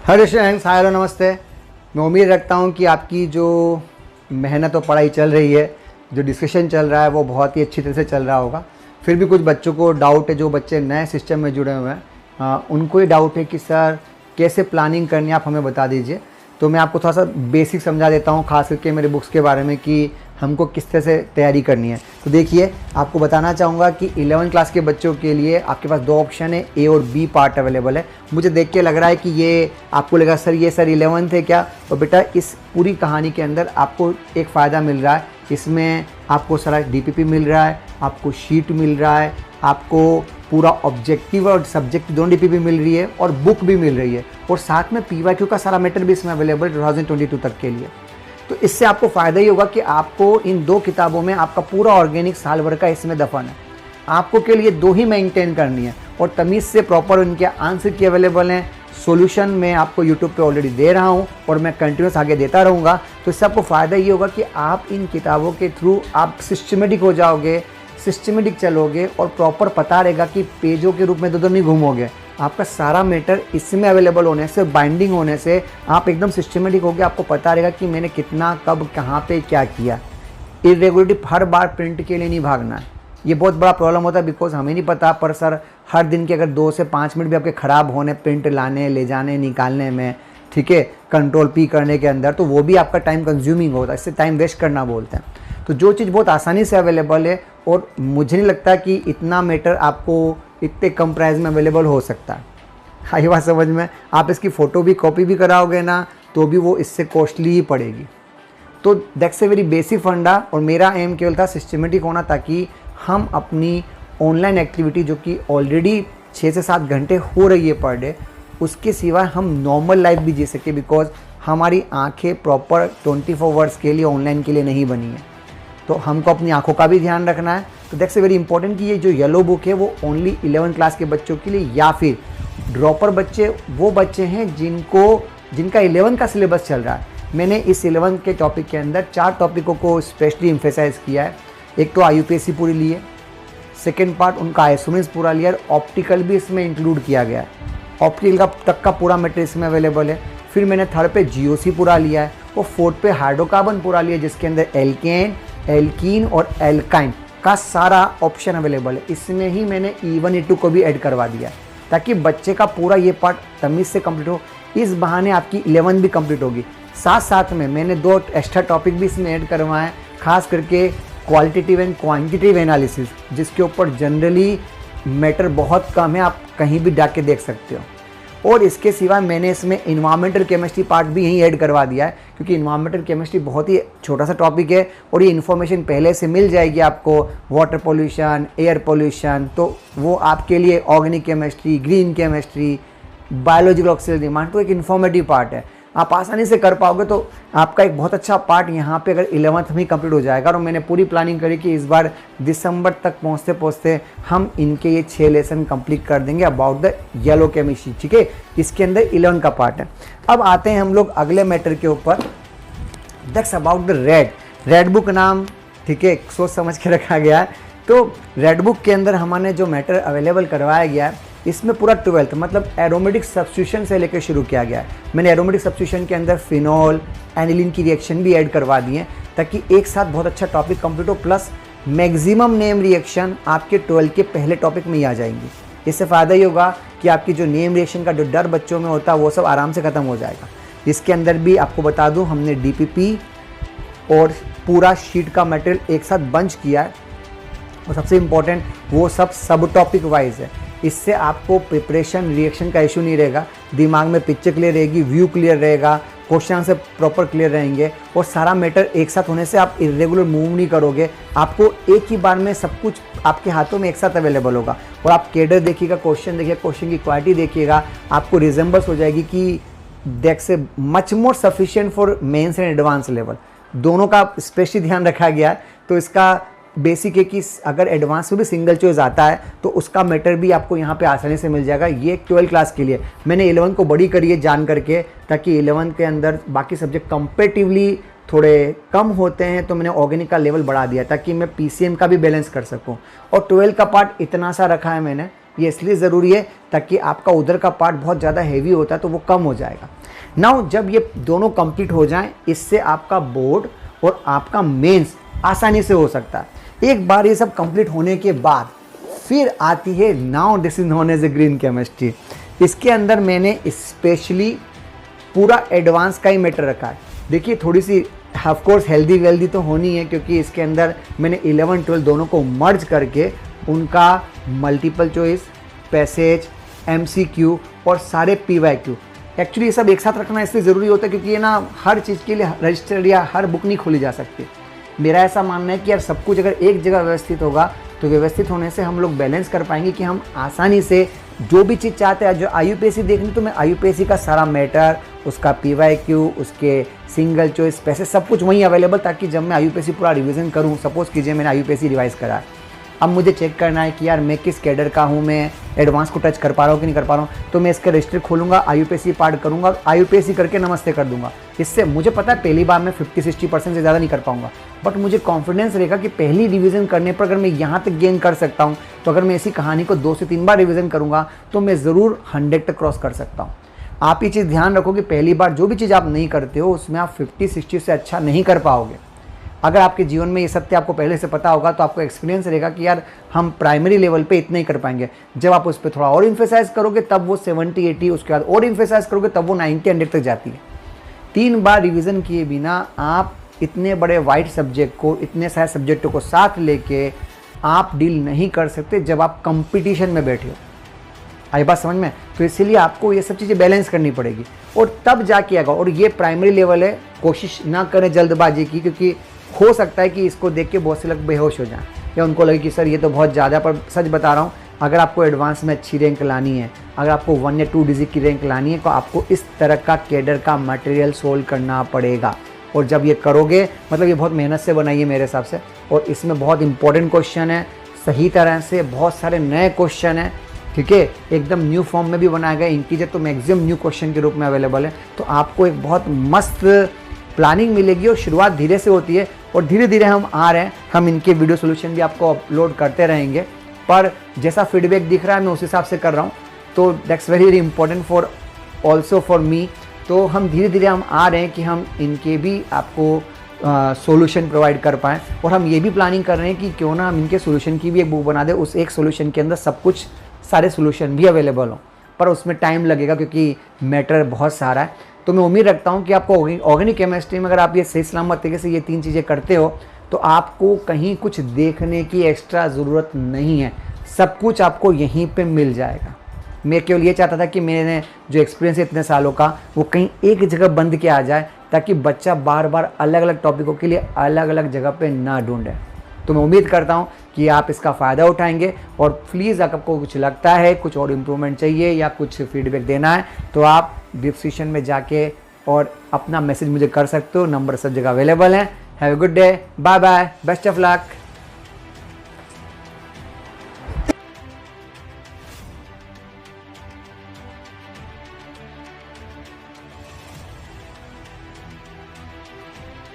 Hello students, hi hello नमस्ते। मैं उम्मीद रखता हूँ कि आपकी जो मेहनत और पढ़ाई चल रही है, जो डिस्कशन चल रहा है वो बहुत ही अच्छी तरह से चल रहा होगा। फिर भी कुछ बच्चों को डाउट है, जो बच्चे नए सिस्टम में जुड़े हुए हैं उनको ये डाउट है कि सर कैसे प्लानिंग करनी है, आप हमें बता दीजिए। तो मैं आपको थोड़ा सा बेसिक समझा देता हूँ, खास करके मेरे बुक्स के बारे में कि हमको किस तरह से तैयारी करनी है। तो देखिए, आपको बताना चाहूँगा कि 11वीं क्लास के बच्चों के लिए आपके पास दो ऑप्शन है, ए और बी पार्ट अवेलेबल है। मुझे देख के लग रहा है कि ये आपको लगा सर ये सर 11th है क्या? तो बेटा इस पूरी कहानी के अंदर आपको एक फ़ायदा मिल रहा है। इसमें आपको सारा DPP मिल रहा है, आपको शीट मिल रहा है, आपको पूरा ऑब्जेक्टिव और सब्जेक्ट दोनों DPP मिल रही है और बुक भी मिल रही है, और साथ में PYQ का सारा मैटर भी इसमें अवेलेबल 2022 तक के लिए। तो इससे आपको फ़ायदा ये होगा कि आपको इन दो किताबों में आपका पूरा ऑर्गेनिक साल भर का इसमें दफन है। आपको के लिए दो ही मेंटेन करनी है, और तमीज़ से प्रॉपर उनके आंसर की अवेलेबल हैं। सॉल्यूशन मैं आपको यूट्यूब पे ऑलरेडी दे रहा हूँ और मैं कंटिन्यूस आगे देता रहूँगा। तो इससे आपको फ़ायदा ये होगा कि आप इन किताबों के थ्रू आप सिस्टमेटिक हो जाओगे, सिस्टमेटिक चलोगे, और प्रॉपर पता रहेगा कि पेजों के रूप में तो नहीं घूमोगे। आपका सारा मैटर इसमें अवेलेबल होने से, बाइंडिंग होने से आप एकदम सिस्टमेटिक हो गए। आपको पता रहेगा कि मैंने कितना, कब, कहाँ पे क्या किया। इरेगुलरिटी हर बार प्रिंट के लिए नहीं भागना है, ये बहुत बड़ा प्रॉब्लम होता है, बिकॉज हमें नहीं पता। पर सर हर दिन के अगर 2 से 5 मिनट भी आपके ख़राब होने प्रिंट लाने, ले जाने, निकालने में, ठीक है, कंट्रोल P करने के अंदर, तो वो भी आपका टाइम कंज्यूमिंग होता है। इससे टाइम वेस्ट करना बोलते हैं। तो जो चीज़ बहुत आसानी से अवेलेबल है, और मुझे नहीं लगता कि इतना मैटर आपको इतने कम प्राइस में अवेलेबल हो सकता है। हाँ, ये बात समझ में। आप इसकी फ़ोटो भी कॉपी भी कराओगे ना, तो भी वो इससे कॉस्टली ही पड़ेगी। तो दैट्स ए वेरी बेसिक फंडा, और मेरा एम केवल था सिस्टमेटिक होना, ताकि हम अपनी ऑनलाइन एक्टिविटी जो कि ऑलरेडी 6 से 7 घंटे हो रही है पर डे, उसके सिवाय हम नॉर्मल लाइफ भी जी सके। बिकॉज हमारी आंखें प्रॉपर 24 आवर्स के लिए ऑनलाइन के लिए नहीं बनी है, तो हमको अपनी आंखों का भी ध्यान रखना है। तो दैट्स ए वेरी इंपॉर्टेंट कि ये जो येलो बुक है वो ओनली 11th क्लास के बच्चों के लिए, या फिर ड्रॉपर बच्चे वो बच्चे हैं जिनका 11th का सिलेबस चल रहा है। मैंने इस 11th के टॉपिक के अंदर 4 टॉपिकों को स्पेशली एम्फेसाइज किया है। एक तो IUPAC पूरी ली है, सेकेंड पार्ट उनका आइसोमेंस पूरा लिया, और ऑप्टिकल भी इसमें इंक्लूड किया गया है। ऑप्टिकल का तक का पूरा मटेरियल इसमें अवेलेबल है। फिर मैंने थर्ड पे GOC पूरा लिया है, और फोर्थ पे हाइड्रोकार्बन पूरा लिया, जिसके अंदर एल्केन, एल्कीन और एल्काइन का सारा ऑप्शन अवेलेबल है। इसमें ही मैंने E1 E2 को भी ऐड करवा दिया, ताकि बच्चे का पूरा ये पार्ट तमीज़ से कंप्लीट हो। इस बहाने आपकी 11th भी कंप्लीट होगी। साथ साथ में मैंने 2 एक्स्ट्रा टॉपिक भी इसमें ऐड करवाए हैं, खास करके क्वालिटेटिव एंड क्वांटिटेटिव एनालिसिस, जिसके ऊपर जनरली मैटर बहुत कम है, आप कहीं भी डाक के देख सकते हो। और इसके सिवा मैंने इसमें इन्वायरमेंटल केमिस्ट्री पार्ट भी यहीं ऐड करवा दिया है, क्योंकि इन्वायरमेंटल केमिस्ट्री बहुत ही छोटा सा टॉपिक है, और ये इन्फॉर्मेशन पहले से मिल जाएगी आपको, वाटर पोल्यूशन, एयर पोल्यूशन। तो वो आपके लिए organic chemistry, green chemistry, biological oxygen demand, तो एक इन्फॉर्मेटिव पार्ट है, आप आसानी से कर पाओगे। तो आपका एक बहुत अच्छा पार्ट यहाँ पे अगर 11th में कंप्लीट हो जाएगा। और मैंने पूरी प्लानिंग करी कि इस बार दिसंबर तक पहुँचते पहुँचते हम इनके ये 6 लेसन कंप्लीट कर देंगे अबाउट द येलो केमिस्ट्री, ठीक है। इसके अंदर 11 का पार्ट है। अब आते हैं हम लोग अगले मैटर के ऊपर, that's about the red book नाम, ठीक है, सोच समझ के रखा गया है। तो रेड बुक के अंदर हमारे जो मैटर अवेलेबल करवाया गया है, इसमें पूरा 12th मतलब एरोमेटिक सब्स्टिट्यूशन से लेकर शुरू किया गया है। मैंने एरोमेटिक सब्स्टिट्यूशन के अंदर फिनॉल, एनिलीन की रिएक्शन भी ऐड करवा दी है, ताकि एक साथ बहुत अच्छा टॉपिक कंप्लीट हो। प्लस मैक्सिमम नेम रिएक्शन आपके 12th के पहले टॉपिक में ही आ जाएंगी। इससे फ़ायदा ये होगा कि आपकी जो नेम रिएक्शन का जो डर बच्चों में होता है वो सब आराम से ख़त्म हो जाएगा। इसके अंदर भी आपको बता दूँ, हमने DPP और पूरा शीट का मटेरियल एक साथ बंच किया है, और सबसे इम्पॉर्टेंट वो सब टॉपिक वाइज है। इससे आपको प्रिपरेशन रिएक्शन का इशू नहीं रहेगा, दिमाग में पिक्चर क्लियर रहेगी, व्यू क्लियर रहेगा, क्वेश्चन से प्रॉपर क्लियर रहेंगे, और सारा मैटर एक साथ होने से आप इरेगुलर मूव नहीं करोगे। आपको एक ही बार में सब कुछ आपके हाथों में एक साथ अवेलेबल होगा, और आप कैडर देखिएगा, क्वेश्चन देखिएगा, क्वेश्चन की क्वालिटी देखिएगा, आपको रिजेंबल्स हो जाएगी कि that's a much more sufficient for mains and advance level. दोनों का स्पेशली ध्यान रखा गया है। तो इसका बेसिक है कि अगर एडवांस में भी सिंगल चॉइस आता है तो उसका मैटर भी आपको यहाँ पे आसानी से मिल जाएगा। ये 12 क्लास के लिए मैंने 11 को बड़ी करी है जान करके, ताकि 11 के अंदर बाकी सब्जेक्ट कंपेरेटिवली थोड़े कम होते हैं, तो मैंने ऑर्गेनिक का लेवल बढ़ा दिया ताकि मैं PCM का भी बैलेंस कर सकूं। और 12 का पार्ट इतना सा रखा है मैंने, ये इसलिए ज़रूरी है ताकि आपका उधर का पार्ट बहुत ज़्यादा हैवी होता है तो वो कम हो जाएगा। नाउ जब ये दोनों कंप्लीट हो जाएं, इससे आपका बोर्ड और आपका मेंस आसानी से हो सकता है। एक बार ये सब कंप्लीट होने के बाद फिर आती है now this is known as a green chemistry. इसके अंदर मैंने स्पेशली पूरा एडवांस का ही मैटर रखा है। देखिए थोड़ी सी ऑफ कोर्स हेल्दी वेल्दी तो होनी है, क्योंकि इसके अंदर मैंने 11 12 दोनों को मर्ज करके उनका मल्टीपल चॉइस, पैसेज, MCQ और सारे PYQ, एक्चुअली ये सब एक साथ रखना इसलिए ज़रूरी होता है क्योंकि ये ना हर चीज़ के लिए रजिस्टर या हर बुक नहीं खोली जा सकती। मेरा ऐसा मानना है कि यार सब कुछ अगर एक जगह व्यवस्थित होगा तो व्यवस्थित होने से हम लोग बैलेंस कर पाएंगे कि हम आसानी से जो भी चीज़ चाहते हैं। जो IUPAC देखनी तो मैं IUPAC का सारा मैटर, उसका PYQ, उसके सिंगल चॉइस, पैसे सब कुछ वहीं अवेलेबल, ताकि जब मैं IUPAC पूरा रिवीजन करूँ, सपोज़ कीजिए मैंने IUPAC रिवाइज़ करा है, अब मुझे चेक करना है कि यार मैं किस कैडर का हूँ, मैं एडवांस को टच कर पा रहा हूँ कि नहीं कर पा रहा हूँ, तो मैं इसके रजिस्टर खोलूँगा, IUPAC पार्ट करूँगा, IUPAC करके नमस्ते कर दूंगा। इससे मुझे पता है पहली बार मैं 50-60% से ज़्यादा नहीं कर पाऊँगा, बट मुझे कॉन्फिडेंस रहेगा कि पहली रिवीजन करने पर अगर मैं यहाँ तक गेन कर सकता हूँ, तो अगर मैं इसी कहानी को 2 से 3 बार रिवीजन करूँगा तो मैं ज़रूर 100 तक क्रॉस कर सकता हूँ। आप ये चीज़ ध्यान रखो कि पहली बार जो भी चीज़ आप नहीं करते हो उसमें आप 50-60 से अच्छा नहीं कर पाओगे। अगर आपके जीवन में ये सत्य आपको पहले से पता होगा तो आपको एक्सपीरियंस रहेगा कि यार हम प्राइमरी लेवल पे इतना ही कर पाएंगे। जब आप उस पर थोड़ा और इम्फेसाइज करोगे तब वो 70-80, उसके बाद और इम्फेसाइज करोगे तब वो 90-100 तक जाती है। 3 बार रिवीजन किए बिना आप इतने बड़े वाइड सब्जेक्ट को, इतने सारे सब्जेक्टों को साथ लेके आप डील नहीं कर सकते जब आप कंपटीशन में बैठे हो। आई बात समझ में? तो इसीलिए आपको ये सब चीज़ें बैलेंस करनी पड़ेगी और तब जाके आएगा। और ये प्राइमरी लेवल है, कोशिश ना करें जल्दबाजी की, क्योंकि हो सकता है कि इसको देख के बहुत से लोग बेहोश हो जाएं या उनको लगे कि सर ये तो बहुत ज़्यादा। पर सच बता रहा हूँ, अगर आपको एडवांस में अच्छी रैंक लानी है, अगर आपको 1 या 2 डिजिट की रैंक लानी है, तो आपको इस तरह का कैडर का मटेरियल सोल्व करना पड़ेगा। और जब ये करोगे, मतलब ये बहुत मेहनत से बनाई है मेरे हिसाब से, और इसमें बहुत इंपॉर्टेंट क्वेश्चन है, सही तरह से बहुत सारे नए क्वेश्चन हैं, ठीक है, एकदम न्यू फॉर्म में भी बनाया गया। इंटीजर तो मैक्सिमम न्यू क्वेश्चन के रूप में अवेलेबल है। तो आपको एक बहुत मस्त प्लानिंग मिलेगी और शुरुआत धीरे से होती है और धीरे धीरे हम आ रहे हैं। हम इनके वीडियो सोल्यूशन भी आपको अपलोड करते रहेंगे, पर जैसा फीडबैक दिख रहा है मैं उस हिसाब से कर रहा हूँ। तो that's very very important for also for me. तो हम धीरे धीरे हम आ रहे हैं कि हम इनके भी आपको सॉल्यूशन प्रोवाइड कर पाएँ। और हम ये भी प्लानिंग कर रहे हैं कि क्यों ना हम इनके सॉल्यूशन की भी एक बुक बना दें, उस एक सॉल्यूशन के अंदर सब कुछ, सारे सॉल्यूशन भी अवेलेबल हों। पर उसमें टाइम लगेगा क्योंकि मैटर बहुत सारा है। तो मैं उम्मीद रखता हूँ कि आपको ऑर्गेनिक केमिस्ट्री में अगर आप ये सही सलामत तरीके से ये 3 चीज़ें करते हो तो आपको कहीं कुछ देखने की एक्स्ट्रा ज़रूरत नहीं है, सब कुछ आपको यहीं पे मिल जाएगा। मैं केवल ये चाहता था कि मैंने जो एक्सपीरियंस है इतने सालों का, वो कहीं एक जगह बंद के आ जाए, ताकि बच्चा बार बार अलग अलग टॉपिकों के लिए अलग अलग जगह पे ना ढूंढे। तो मैं उम्मीद करता हूँ कि आप इसका फ़ायदा उठाएंगे। और प्लीज़ अगर आपको कुछ लगता है, कुछ और इम्प्रूवमेंट चाहिए या कुछ फीडबैक देना है, तो आप डिस्क्रिप्शन में जाके और अपना मैसेज मुझे कर सकते हो। नंबर सब जगह अवेलेबल है। Have a good day, bye bye, best of luck.